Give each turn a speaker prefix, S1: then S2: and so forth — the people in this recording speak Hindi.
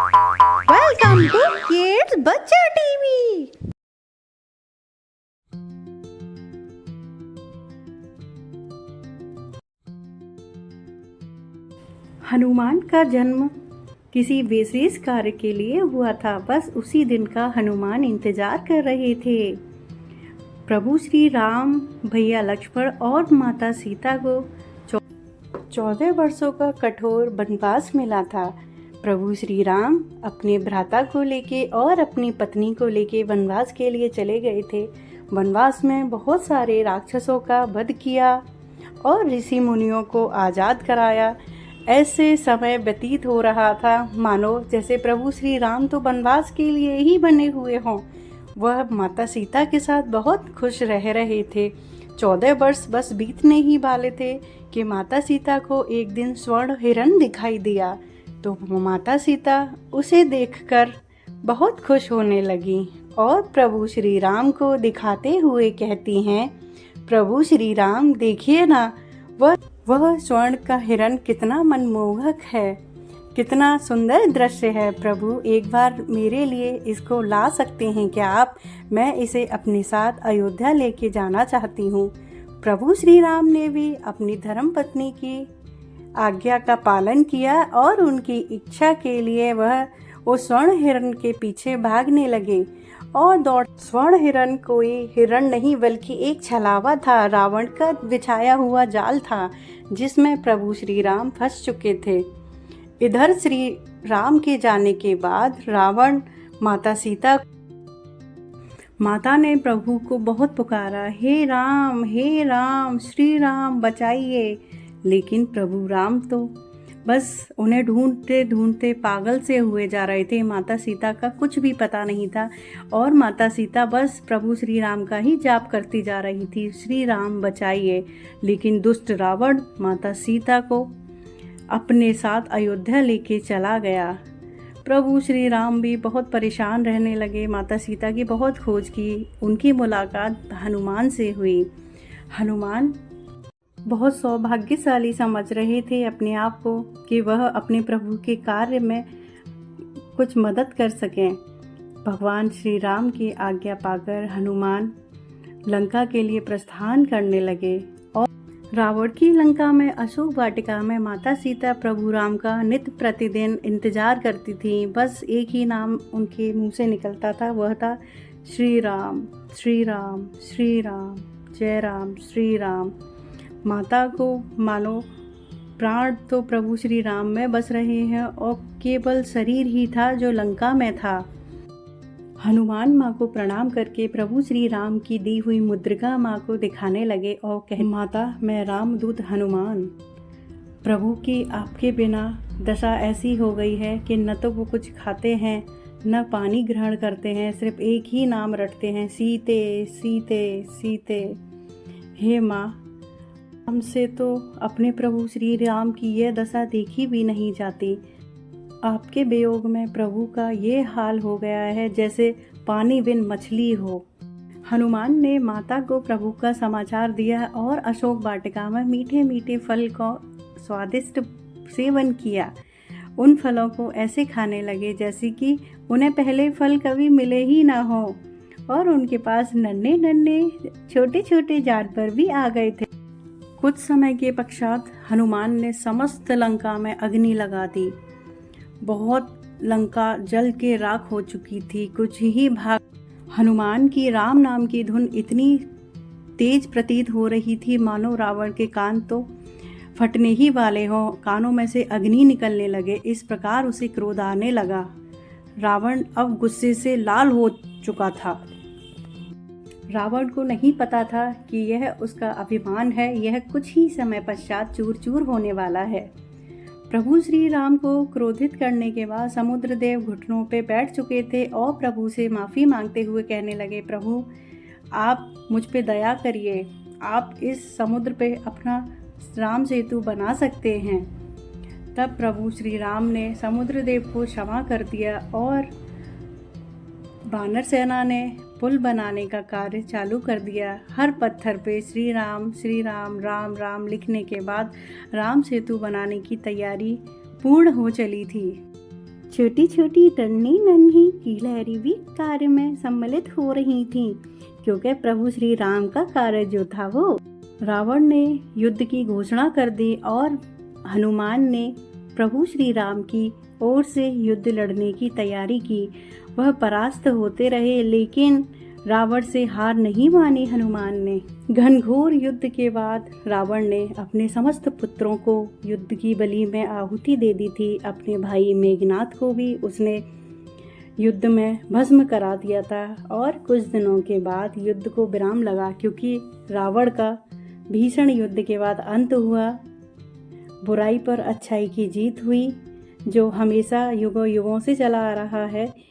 S1: वेलकम टू किड्स बच्चा टीवी। हनुमान का जन्म किसी विशेष कार्य के लिए हुआ था। बस उसी दिन का हनुमान इंतजार कर रहे थे। प्रभु श्री राम, भैया लक्ष्मण और माता सीता को 14 वर्षों का कठोर वनवास मिला था। प्रभु श्री राम अपने भ्राता को लेके और अपनी पत्नी को लेके वनवास के लिए चले गए थे। वनवास में बहुत सारे राक्षसों का वध किया और ऋषि मुनियों को आज़ाद कराया। ऐसे समय व्यतीत हो रहा था मानो जैसे प्रभु श्री राम तो वनवास के लिए ही बने हुए हों। वह माता सीता के साथ बहुत खुश रह रहे थे। 14 वर्ष बस बीतने ही वाले थे कि माता सीता को एक दिन स्वर्ण हिरण दिखाई दिया। तो माता सीता उसे देखकर बहुत खुश होने लगी और प्रभु श्री राम को दिखाते हुए कहती हैं, प्रभु श्री राम देखिए ना, वह स्वर्ण का हिरण कितना मनमोहक है, कितना सुंदर दृश्य है। प्रभु एक बार मेरे लिए इसको ला सकते हैं क्या आप? मैं इसे अपने साथ अयोध्या लेके जाना चाहती हूँ। प्रभु श्री राम ने भी अपनी धर्मपत्नी की आज्ञा का पालन किया और उनकी इच्छा के लिए वह उस स्वर्ण हिरण के पीछे भागने लगे और स्वर्ण हिरण कोई हिरण नहीं बल्कि एक छलावा था, रावण का बिछाया हुआ जाल था जिसमें प्रभु श्री राम फंस चुके थे। इधर श्री राम के जाने के बाद रावण माता ने प्रभु को बहुत पुकारा, हे राम श्री राम बचाइए। लेकिन प्रभु राम तो बस उन्हें ढूंढते ढूंढते पागल से हुए जा रहे थे। माता सीता का कुछ भी पता नहीं था और माता सीता बस प्रभु श्री राम का ही जाप करती जा रही थी, श्री राम बचाइए। लेकिन दुष्ट रावण माता सीता को अपने साथ अयोध्या लेके चला गया। प्रभु श्री राम भी बहुत परेशान रहने लगे। माता सीता की बहुत खोज की। उनकी मुलाकात हनुमान से हुई। हनुमान बहुत सौभाग्यशाली समझ रहे थे अपने आप को कि वह अपने प्रभु के कार्य में कुछ मदद कर सकें। भगवान श्री राम की आज्ञा पाकर हनुमान लंका के लिए प्रस्थान करने लगे और रावण की लंका में अशोक वाटिका में माता सीता प्रभु राम का नित्य प्रतिदिन इंतजार करती थी। बस एक ही नाम उनके मुंह से निकलता था, वह था श्री राम श्री राम श्री राम, जय राम श्री राम। माता को मानो प्राण तो प्रभु श्री राम में बस रहे हैं और केवल शरीर ही था जो लंका में था। हनुमान माँ को प्रणाम करके प्रभु श्री राम की दी हुई मुद्रिका माँ को दिखाने लगे और कहे, माता मैं रामदूत हनुमान, प्रभु की आपके बिना दशा ऐसी हो गई है कि न तो वो कुछ खाते हैं न पानी ग्रहण करते हैं, सिर्फ एक ही नाम रटते हैं, सीते सीते सीते। हे माँ, हमसे तो अपने प्रभु श्री राम की यह दशा देखी भी नहीं जाती। आपके वियोग में प्रभु का ये हाल हो गया है जैसे पानी बिन मछली हो। हनुमान ने माता को प्रभु का समाचार दिया और अशोक वाटिका में मीठे मीठे फल का स्वादिष्ट सेवन किया। उन फलों को ऐसे खाने लगे जैसे कि उन्हें पहले फल कभी मिले ही ना हो और उनके पास नन्हे नन्हे छोटे छोटे जानवर भी आ गए थे। कुछ समय के पश्चात हनुमान ने समस्त लंका में अग्नि लगा दी। बहुत लंका जल के राख हो चुकी थी। कुछ ही भाग हनुमान की राम नाम की धुन इतनी तेज प्रतीत हो रही थी मानो रावण के कान तो फटने ही वाले हों, कानों में से अग्नि निकलने लगे। इस प्रकार उसे क्रोध आने लगा। रावण अब गुस्से से लाल हो चुका था। रावण को नहीं पता था कि यह उसका अभिमान है, यह कुछ ही समय पश्चात चूर चूर होने वाला है। प्रभु श्री राम को क्रोधित करने के बाद समुद्रदेव घुटनों पे बैठ चुके थे और प्रभु से माफ़ी मांगते हुए कहने लगे, प्रभु आप मुझ पे दया करिए, आप इस समुद्र पे अपना राम सेतु बना सकते हैं। तब प्रभु श्री राम ने समुद्रदेव को क्षमा कर दिया और वानर सेना ने पुल बनाने का कार्य चालू कर दिया। हर पत्थर पे श्री राम राम राम लिखने के बाद राम सेतु बनाने की तैयारी पूर्ण हो चली थी। छोटी छोटी नन्ही नन्ही गिलहरी भी कार्य में सम्मिलित हो रही थीं, क्योंकि प्रभु श्री राम का कार्य जो था वो। रावण ने युद्ध की घोषणा कर दी और हनुमान ने प्रभु श्री राम की ओर से युद्ध लड़ने की तैयारी की। वह परास्त होते रहे, लेकिन रावण से हार नहीं मानी हनुमान ने। घनघोर युद्ध के बाद रावण ने अपने समस्त पुत्रों को युद्ध की बलि में आहुति दे दी थी। अपने भाई मेघनाथ को भी उसने युद्ध में भस्म करा दिया था। और कुछ दिनों के बाद युद्ध को विराम लगा, क्योंकि रावण का भीषण युद्ध के बाद अंत हुआ। बुराई पर अच्छाई की जीत हुई, जो हमेशा युगों युगों से चला आ रहा है।